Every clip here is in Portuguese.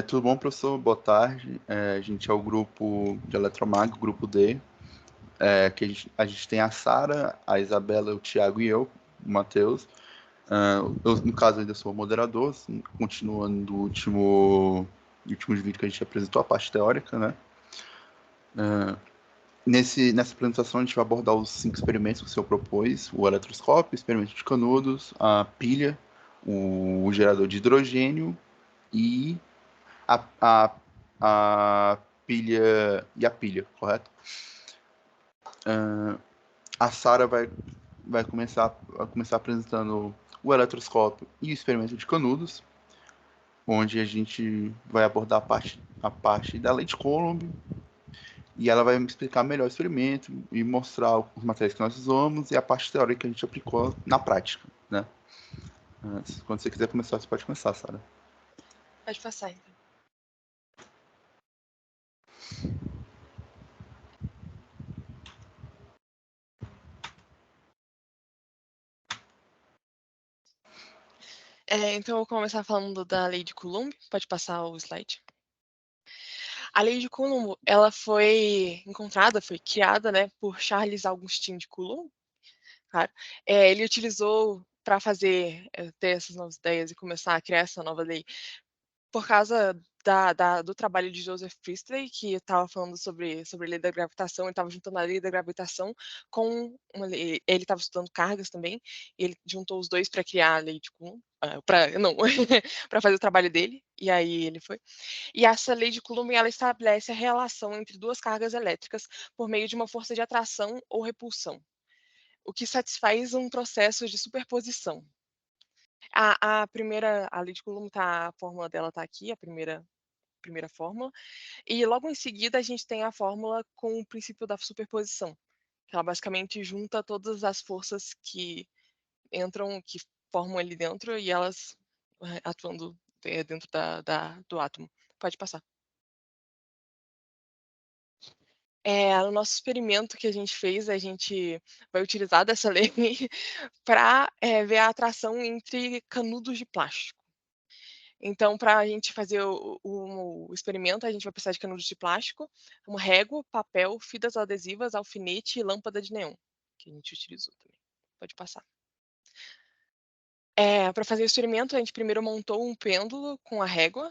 Tudo bom, professor? Boa tarde. A gente é o grupo de Eletromag, o grupo D, que a gente tem a Sara, a Isabela, o Thiago e eu, o Matheus. Eu, no caso, ainda sou o moderador, assim, continuando do último vídeo que a gente apresentou, a parte teórica, né? Nessa apresentação, a gente vai abordar os 5 experimentos que o senhor propôs: o eletroscópio, o experimento de canudos, a pilha, o gerador de hidrogênio e a, a, a pilha, correto? A Sara vai começar apresentando o eletroscópio e o experimento de canudos, onde a gente vai abordar a parte da lei de Coulomb, e ela vai me explicar melhor o experimento e mostrar os materiais que nós usamos e a parte teórica que a gente aplicou na prática, né? Quando você quiser começar, você pode começar, Sara. Pode passar, então. Então, eu vou começar falando da lei de Coulomb. Pode passar o slide. A lei de Coulomb, ela foi encontrada, foi criada, né, por Charles Augustin de Coulomb. Claro. Ele utilizou para ter essas novas ideias e começar a criar essa nova lei por causa do trabalho de Joseph Priestley, que estava falando sobre a lei da gravitação, ele estava juntando a lei da gravitação com uma lei, ele estava estudando cargas também, e ele juntou os dois para criar a lei de Coulomb, para não, para fazer o trabalho dele, e aí ele foi. E essa lei de Coulomb, ela estabelece a relação entre duas cargas elétricas por meio de uma força de atração ou repulsão, o que satisfaz um processo de superposição. A lei de Coulomb a fórmula dela está aqui, a primeira fórmula, e logo em seguida a gente tem a fórmula com o princípio da superposição, que ela basicamente junta todas as forças que entram, que formam ali dentro, e elas atuando dentro do átomo. Pode passar. No nosso experimento que a gente fez, a gente vai utilizar dessa lei para ver a atração entre canudos de plástico. Então, para a gente fazer o experimento, a gente vai precisar de canudos de plástico, uma régua, papel, fitas adesivas, alfinete e lâmpada de neon, que a gente utilizou também. Pode passar. Para fazer o experimento, a gente primeiro montou um pêndulo com a régua,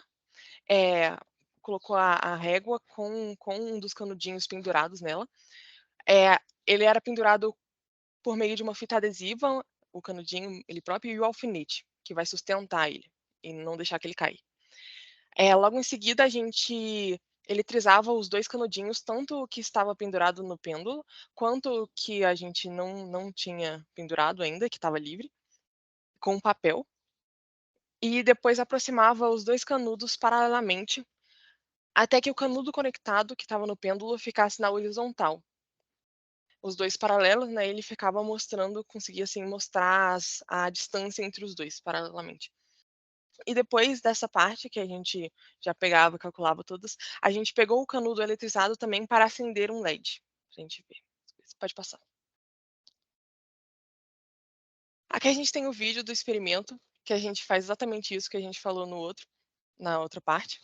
colocou a régua com um dos canudinhos pendurados nela. Ele era pendurado por meio de uma fita adesiva, o canudinho ele próprio, e o alfinete, que vai sustentar ele e não deixar que ele caia. Logo em seguida, a gente eletrizava os 2 canudinhos, tanto o que estava pendurado no pêndulo, quanto o que a gente não tinha pendurado ainda, que estava livre, com papel. E depois aproximava os 2 canudos paralelamente, até que o canudo conectado, que estava no pêndulo, ficasse na horizontal. Os 2 paralelos, né, ele ficava mostrando, conseguia, assim, mostrar a distância entre os 2 paralelamente. E depois dessa parte que a gente já pegava, calculava todas, a gente pegou o canudo eletrizado também para acender um LED, pra gente ver. Você pode passar. Aqui a gente tem o vídeo do experimento, que a gente faz exatamente isso que a gente falou na outra parte.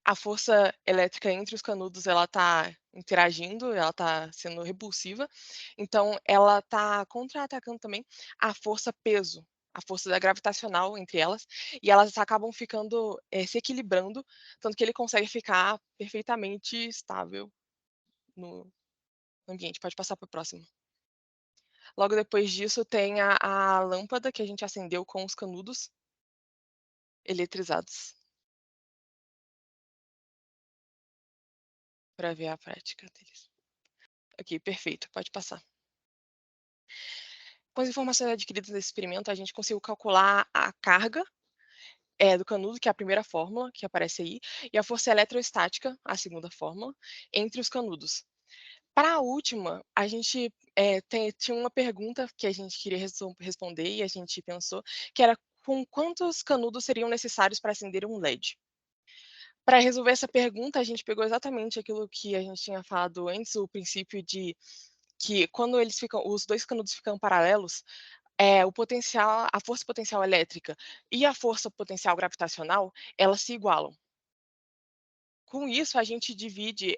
A força elétrica entre os canudos, ela tá interagindo, ela tá sendo repulsiva, então ela tá contra-atacando também a força peso, a força da gravitacional entre elas, e elas acabam ficando, se equilibrando, tanto que ele consegue ficar perfeitamente estável no ambiente. Pode passar para o próximo. Logo depois disso tem a lâmpada que a gente acendeu com os canudos eletrizados, para ver a prática deles. Ok, perfeito, pode passar. Com as informações adquiridas nesse experimento, a gente conseguiu calcular a carga do canudo, que é a primeira fórmula que aparece aí, e a força eletrostática, a segunda fórmula, entre os canudos. Para a última, a gente tinha uma pergunta que a gente queria responder e a gente pensou que era com quantos canudos seriam necessários para acender um LED. Para resolver essa pergunta, a gente pegou exatamente aquilo que a gente tinha falado antes, o princípio de que quando os 2 canudos ficam paralelos, a força potencial elétrica e a força potencial gravitacional, elas se igualam. Com isso, a gente divide,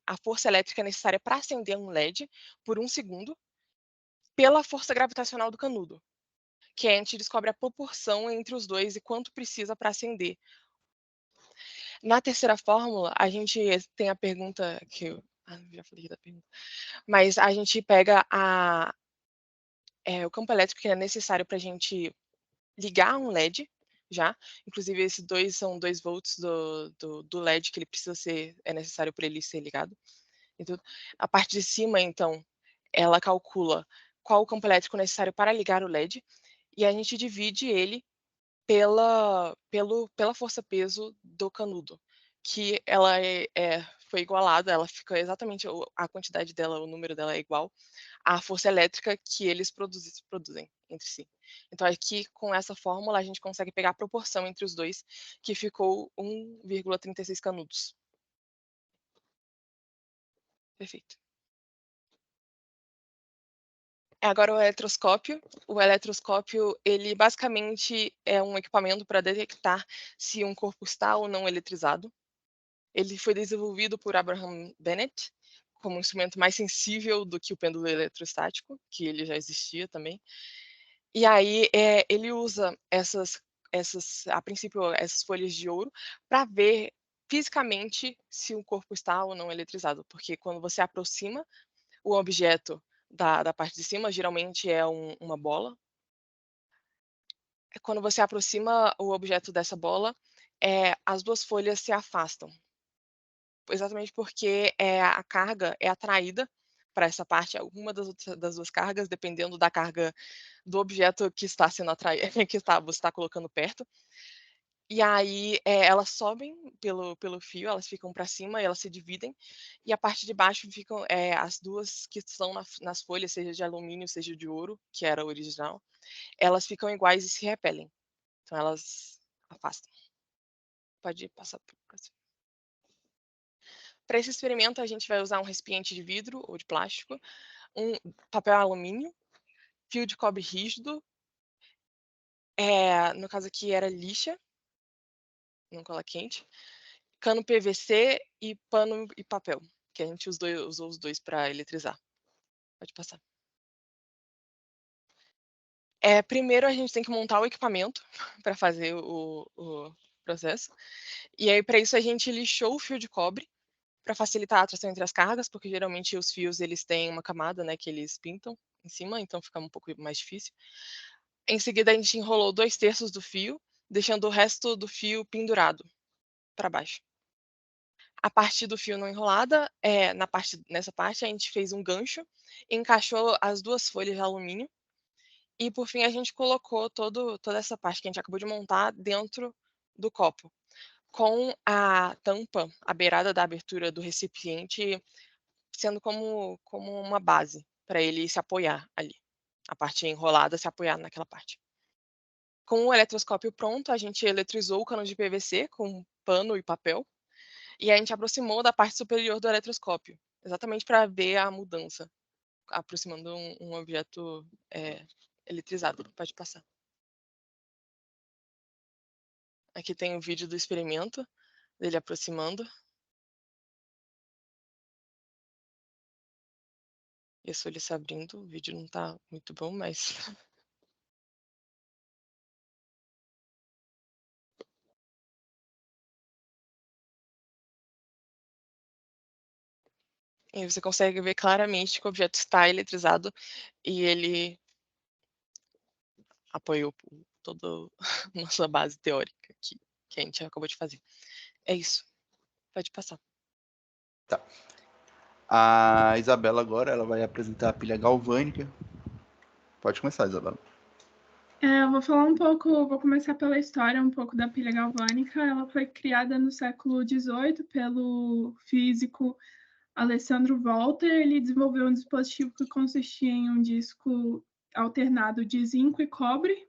a força elétrica necessária para acender um LED por 1 segundo, pela força gravitacional do canudo, que aí a gente descobre a proporção entre os 2 e quanto precisa para acender. Na terceira fórmula, a gente tem a pergunta que eu já falei da pergunta, mas a gente pega o campo elétrico que é necessário para a gente ligar um LED já, inclusive esses 2 são 2 volts do LED que ele precisa ser é necessário para ele ser ligado e tudo. A parte de cima, então, ela calcula qual o campo elétrico necessário para ligar o LED, e a gente divide ele pela força-peso do canudo, que ela foi igualada, ela fica exatamente a quantidade dela, o número dela é igual à força elétrica que eles produzem entre si. Então aqui, com essa fórmula, a gente consegue pegar a proporção entre os 2, que ficou 1,36 canudos. Perfeito. Agora o eletroscópio. O eletroscópio, ele basicamente é um equipamento para detectar se um corpo está ou não eletrizado. Ele foi desenvolvido por Abraham Bennett, como um instrumento mais sensível do que o pêndulo eletrostático, que ele já existia também. E aí, ele usa a princípio, essas folhas de ouro para ver fisicamente se um corpo está ou não eletrizado, porque quando você aproxima o objeto da parte de cima, geralmente é uma bola. Quando você aproxima o objeto dessa bola, as 2 folhas se afastam. Exatamente porque, a carga é atraída para essa parte, alguma das 2 cargas, dependendo da carga do objeto que está sendo atraído que você está colocando perto. E aí, elas sobem pelo fio, elas ficam para cima e elas se dividem, e a parte de baixo ficam, as 2 que estão nas folhas, seja de alumínio, seja de ouro, que era a original, elas ficam iguais e se repelem. Então elas afastam. Pode passar para o próximo. Para esse experimento, a gente vai usar um recipiente de vidro ou de plástico, um papel alumínio, fio de cobre rígido, no caso aqui era lixa, não cola quente, cano PVC e pano e papel, que a gente usou os 2 para eletrizar. Pode passar. Primeiro a gente tem que montar o equipamento para fazer o processo, e aí para isso a gente lixou o fio de cobre, para facilitar a tração entre as cargas, porque geralmente os fios eles têm uma camada, né, que eles pintam em cima, então fica um pouco mais difícil. Em seguida, a gente enrolou 2/3 do fio, deixando o resto do fio pendurado para baixo. A parte do fio não enrolada, nessa parte a gente fez um gancho, encaixou as 2 folhas de alumínio e, por fim, a gente colocou toda essa parte que a gente acabou de montar dentro do copo, com a tampa, a beirada da abertura do recipiente sendo como uma base para ele se apoiar ali, a parte enrolada se apoiar naquela parte. Com o eletroscópio pronto, a gente eletrizou o cano de PVC com pano e papel, e a gente aproximou da parte superior do eletroscópio, exatamente para ver a mudança, aproximando um objeto, eletrizado. Pode passar. Aqui tem o vídeo do experimento, dele aproximando. E a folha se abrindo, o vídeo não está muito bom, mas e você consegue ver claramente que o objeto está eletrizado e ele apoiou toda a nossa base teórica que a gente acabou de fazer. É isso, pode passar. Tá. A Isabela agora ela vai apresentar a pilha galvânica. Pode começar, Isabela. Eu vou falar um pouco, vou começar pela história um pouco da pilha galvânica. Ela foi criada no século XVIII pelo físico Alessandro Volta. Ele desenvolveu um dispositivo que consistia em um disco alternado de zinco e cobre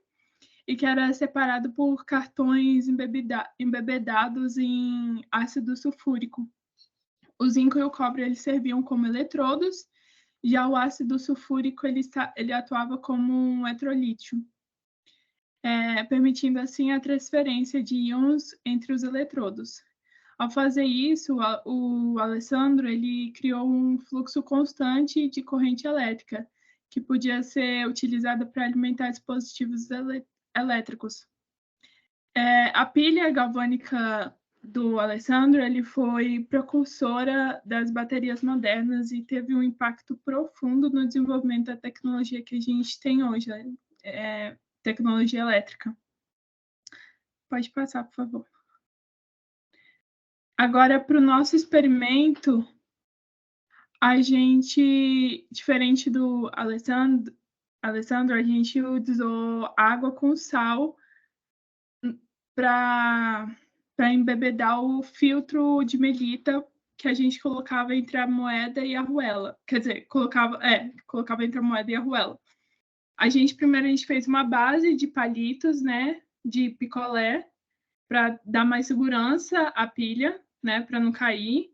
e que era separado por cartões embebedados em ácido sulfúrico. O zinco e o cobre eles serviam como eletrodos Já o ácido sulfúrico ele atuava como um eletrolítio, permitindo assim a transferência de íons entre os eletrodos. Ao fazer isso, o Alessandro ele criou um fluxo constante de corrente elétrica, que podia ser utilizada para alimentar dispositivos elétricos. A pilha galvânica do Alessandro ele foi precursora das baterias modernas e teve um impacto profundo no desenvolvimento da tecnologia que a gente tem hoje, tecnologia elétrica. Pode passar, por favor. Agora, para o nosso experimento, a gente, diferente do Alessandro, a gente usou água com sal para embebedar o filtro de melita que a gente colocava entre a moeda e a arruela. Quer dizer, colocava entre a moeda e a arruela. Primeiro a gente fez uma base de palitos, né, de picolé, para dar mais segurança à pilha, né, para não cair.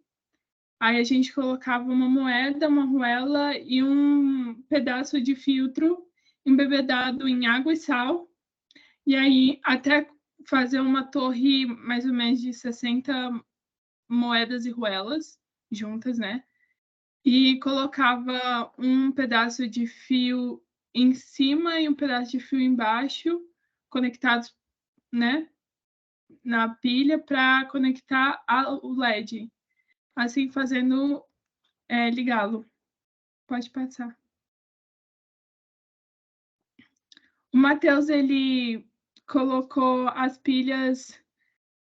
Aí a gente colocava uma moeda, uma arruela e um pedaço de filtro embebedado em água e sal. E aí, até fazer uma torre mais ou menos de 60 moedas e arruelas juntas, né? E colocava um pedaço de fio em cima e um pedaço de fio embaixo, conectados, né, na pilha para conectar o LED. Assim, fazendo ligá-lo. Pode passar. O Matheus, ele colocou as pilhas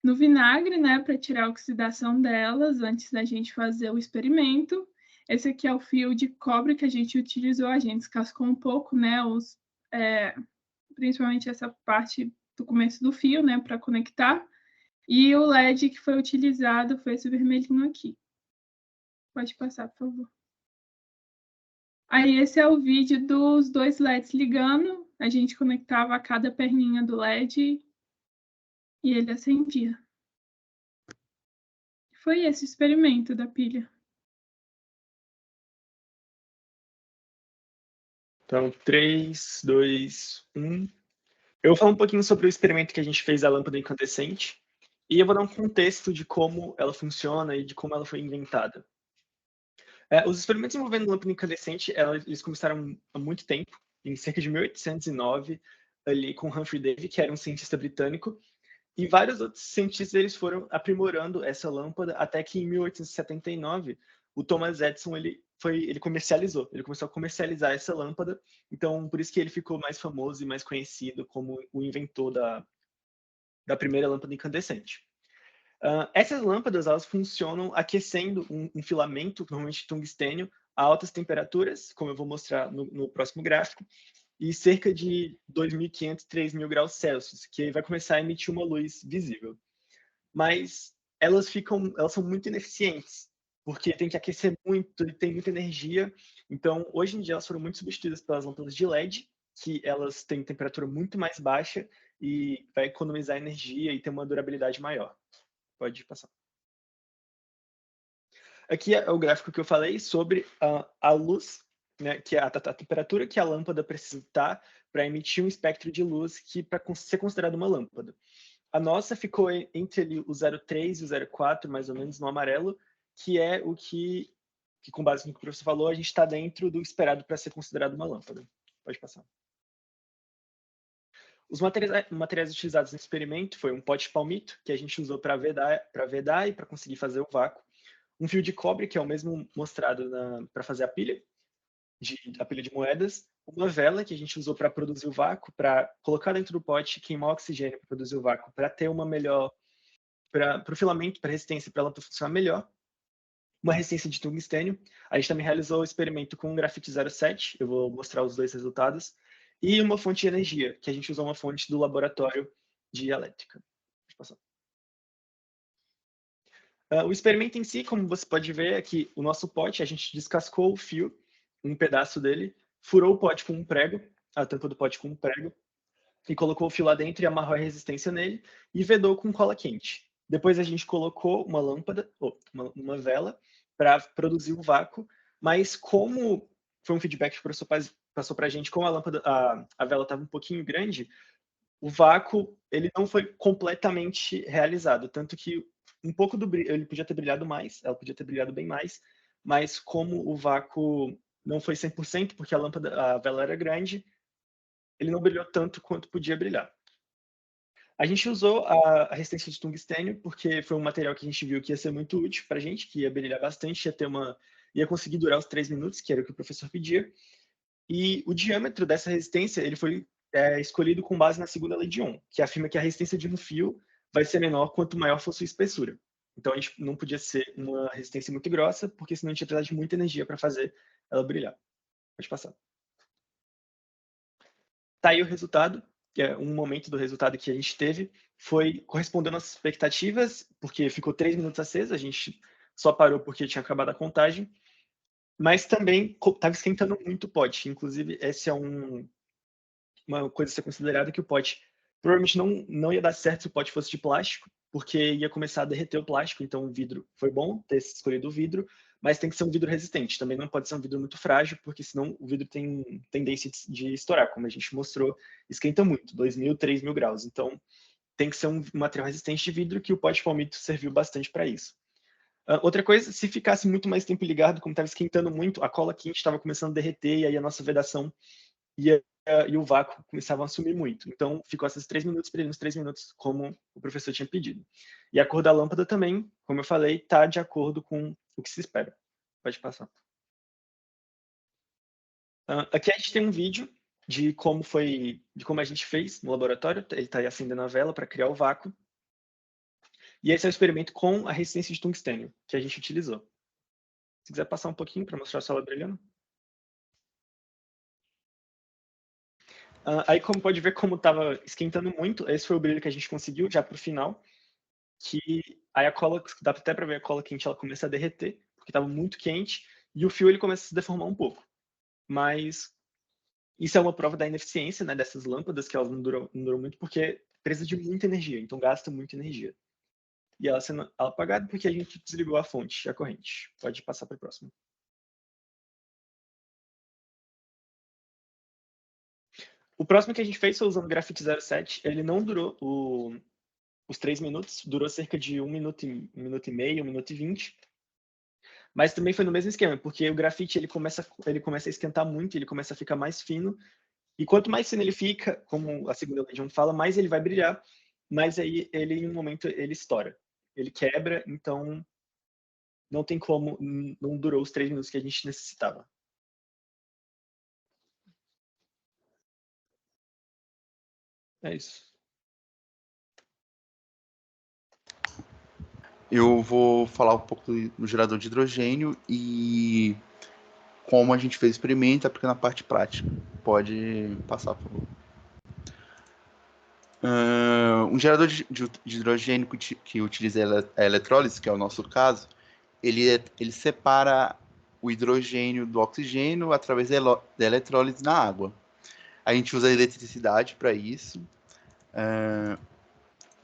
no vinagre, né, para tirar a oxidação delas antes da gente fazer o experimento. Esse aqui é o fio de cobre que a gente utilizou, a gente descascou um pouco, né, principalmente essa parte do começo do fio, né, para conectar. E o LED que foi utilizado foi esse vermelhinho aqui. Pode passar, por favor. Aí esse é o vídeo dos 2 LEDs ligando. A gente conectava a cada perninha do LED e ele acendia. Foi esse o experimento da pilha. Então, 3, 2, 1. Eu vou falar um pouquinho sobre o experimento que a gente fez da lâmpada incandescente e eu vou dar um contexto de como ela funciona e de como ela foi inventada. Os experimentos envolvendo lâmpada incandescente, eles começaram há muito tempo, em cerca de 1809, ali com Humphrey Davy, que era um cientista britânico, e vários outros cientistas eles foram aprimorando essa lâmpada até que em 1879 o Thomas Edison ele começou a comercializar essa lâmpada, então por isso que ele ficou mais famoso e mais conhecido como o inventor da primeira lâmpada incandescente. Essas lâmpadas elas funcionam aquecendo um filamento, normalmente tungstênio, a altas temperaturas, como eu vou mostrar no próximo gráfico, e cerca de 2.500, 3.000 graus Celsius, que aí vai começar a emitir uma luz visível. Mas elas são muito ineficientes, porque tem que aquecer muito e tem muita energia. Então, hoje em dia, elas foram muito substituídas pelas lâmpadas de LED, que elas têm temperatura muito mais baixa e vai economizar energia e ter uma durabilidade maior. Pode passar. Aqui é o gráfico que eu falei sobre a luz, né, que é a temperatura que a lâmpada precisa estar para emitir um espectro de luz que para ser considerado uma lâmpada. A nossa ficou entre ali o 0,3 e o 0,4, mais ou menos, no amarelo, que é o que com base no que o professor falou, a gente está dentro do esperado para ser considerado uma lâmpada. Pode passar. Os materiais utilizados no experimento foi um pote de palmito, que a gente usou para vedar e para conseguir fazer o vácuo. Um fio de cobre, que é o mesmo mostrado para fazer a pilha de moedas. Uma vela, que a gente usou para produzir o vácuo, para colocar dentro do pote e queimar oxigênio para produzir o vácuo, para ter uma melhor... para o filamento, para a resistência, para a lâmpada funcionar melhor. Uma resistência de tungstênio. A gente também realizou o experimento com um grafite 07, eu vou mostrar os dois resultados. E uma fonte de energia, que a gente usou uma fonte do laboratório de elétrica. O experimento em si, como você pode ver aqui, o nosso pote, a gente descascou o fio, um pedaço dele, furou o pote com um prego, a tampa do pote com um prego, e colocou o fio lá dentro e amarrou a resistência nele, e vedou com cola quente. Depois a gente colocou uma lâmpada, uma vela, para produzir o vácuo, mas como foi um feedback que o professor passou para a gente, como a vela estava um pouquinho grande, o vácuo ele não foi completamente realizado, tanto que um pouco do brilho, ele podia ter brilhado mais, ela podia ter brilhado bem mais, mas como o vácuo não foi 100%, porque a vela era grande, ele não brilhou tanto quanto podia brilhar. A gente usou a resistência de tungstênio, porque foi um material que a gente viu que ia ser muito útil para a gente, que ia brilhar bastante, ia conseguir durar os 3 minutos, que era o que o professor pedia. E o diâmetro dessa resistência ele foi escolhido com base na segunda lei de Ohm, que afirma que a resistência de um fio vai ser menor quanto maior for sua espessura. Então a gente não podia ser uma resistência muito grossa, porque senão a gente ia precisar de muita energia para fazer ela brilhar. Pode passar. Tá aí o resultado, que é um momento do resultado que a gente teve, foi correspondendo às expectativas, porque ficou 3 minutos acesa, a gente só parou porque tinha acabado a contagem, mas também estava esquentando muito o pote. Inclusive, essa é uma coisa a ser considerada, que o pote provavelmente não ia dar certo se o pote fosse de plástico, porque ia começar a derreter o plástico, então o vidro foi bom ter escolhido o vidro, mas tem que ser um vidro resistente. Também não pode ser um vidro muito frágil, porque senão o vidro tem tendência de estourar, como a gente mostrou, esquenta muito, 2.000, 3.000 graus. Então tem que ser um material resistente de vidro, que o pote de palmito serviu bastante para isso. Outra coisa, se ficasse muito mais tempo ligado, como estava esquentando muito, a cola quente estava começando a derreter e aí a nossa vedação e o vácuo começavam a sumir muito. Então, ficou esses 3 minutos, brilhando os 3 minutos, como o professor tinha pedido. E a cor da lâmpada também, como eu falei, está de acordo com o que se espera. Pode passar. Aqui a gente tem um vídeo de como a gente fez no laboratório. Ele está aí acendendo a vela para criar o vácuo. E esse é o experimento com a resistência de tungstênio que a gente utilizou. Se quiser passar um pouquinho para mostrar só ela brilhando. Aí, como pode ver, como estava esquentando muito, esse foi o brilho que a gente conseguiu já para o final. Que aí a cola, dá até para ver a cola quente, ela começa a derreter, porque estava muito quente, e o fio ele começa a se deformar um pouco. Mas isso é uma prova da ineficiência, né, dessas lâmpadas, que elas não duram muito, porque precisa de muita energia, então gasta muita energia. E ela sendo apagada porque a gente desligou a fonte, a corrente. Pode passar para a próxima. O próximo que a gente fez foi usando o grafite 07. Ele não durou os 3 minutos, durou cerca de 1 minuto e meio, 1 minuto e 20. Mas também foi no mesmo esquema, porque o grafite ele começa a esquentar muito, ele começa a ficar mais fino. E quanto mais fino ele fica, como a segunda lei de Ohm fala, mais ele vai brilhar, mas aí ele em um momento ele estoura. Ele quebra, então não tem como, não durou os 3 minutos que a gente necessitava. É isso. Eu vou falar um pouco do gerador de hidrogênio e como a gente fez o experimento aplicando a parte prática. Pode passar, por favor. Um gerador de hidrogênio que utiliza a eletrólise, que é o nosso caso, ele separa o hidrogênio do oxigênio através da eletrólise na água. A gente usa a eletricidade para isso.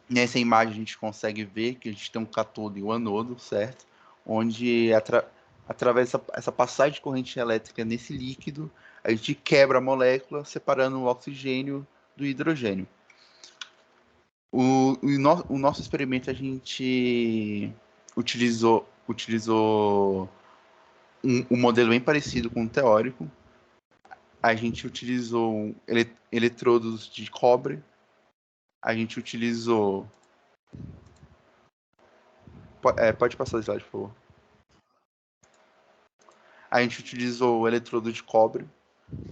Nessa imagem a gente consegue ver que a gente tem um cátodo e um anodo, certo? Onde através dessa passagem de corrente elétrica nesse líquido, a gente quebra a molécula, separando o oxigênio do hidrogênio. O nosso experimento a gente utilizou um modelo bem parecido com o teórico. A gente utilizou eletrodos de cobre. A gente utilizou... pode passar o slide, por favor. A gente utilizou o eletrodo de cobre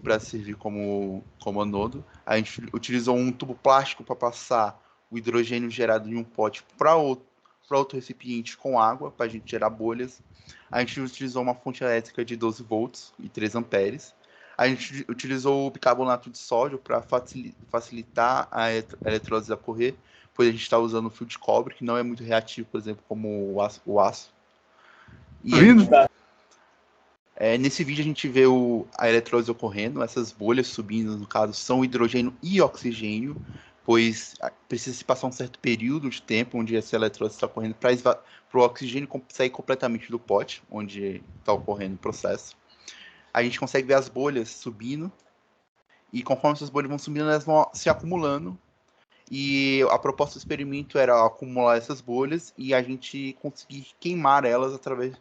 para servir como anodo. A gente utilizou um tubo plástico para passar o hidrogênio gerado em um pote para outro recipiente com água, para a gente gerar bolhas. A gente utilizou uma fonte elétrica de 12 volts e 3 amperes. A gente utilizou o bicarbonato de sódio para facilitar a eletrólise a correr, pois a gente está usando fio de cobre, que não é muito reativo, por exemplo, como o aço. Nesse vídeo a gente vê a eletrólise ocorrendo, essas bolhas subindo, no caso, são hidrogênio e oxigênio, pois precisa se passar um certo período de tempo onde essa eletrólise está ocorrendo para o oxigênio sair completamente do pote, onde está ocorrendo o processo. a gente consegue ver as bolhas subindo, e conforme essas bolhas vão subindo, elas vão se acumulando, e a proposta do experimento era acumular essas bolhas e a gente conseguir queimar elas através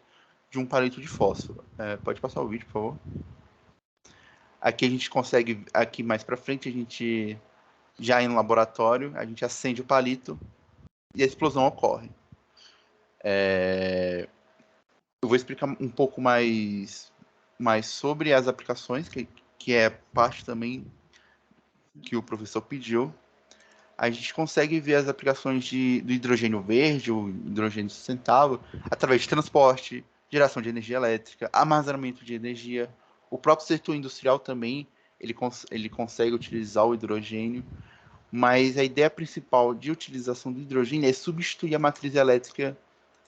de um palito de fósforo. Pode passar o vídeo, por favor. Aqui a gente consegue, aqui mais para frente, a gente já no laboratório, a gente acende o palito e a explosão ocorre. Eu vou explicar um pouco mais sobre as aplicações, que é parte também que o professor pediu. A gente consegue ver as aplicações do hidrogênio verde, o hidrogênio sustentável, através de transporte, geração de energia elétrica, armazenamento de energia. O próprio setor industrial também, ele consegue utilizar o hidrogênio, mas a ideia principal de utilização do hidrogênio é substituir a matriz elétrica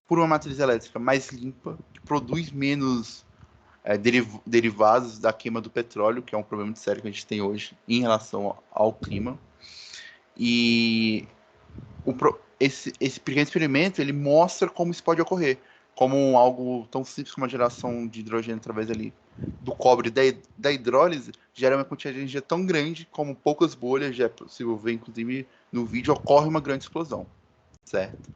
por uma matriz elétrica mais limpa, que produz menos derivados da queima do petróleo, que é um problema muito sério que a gente tem hoje em relação ao clima. E esse pequeno experimento, ele mostra como isso pode ocorrer, como algo tão simples como a geração de hidrogênio através ali do cobre da hidrólise gera uma quantidade de energia tão grande, como poucas bolhas, já é possível ver, inclusive, no vídeo, ocorre uma grande explosão, certo?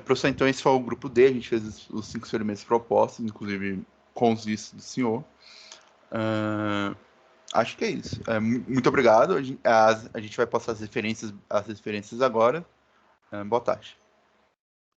Professor, então esse foi o grupo D, a gente fez os 5 experimentos propostos, inclusive com os vistos do senhor. Acho que é isso. Muito obrigado. A gente vai passar as referências agora. Boa tarde.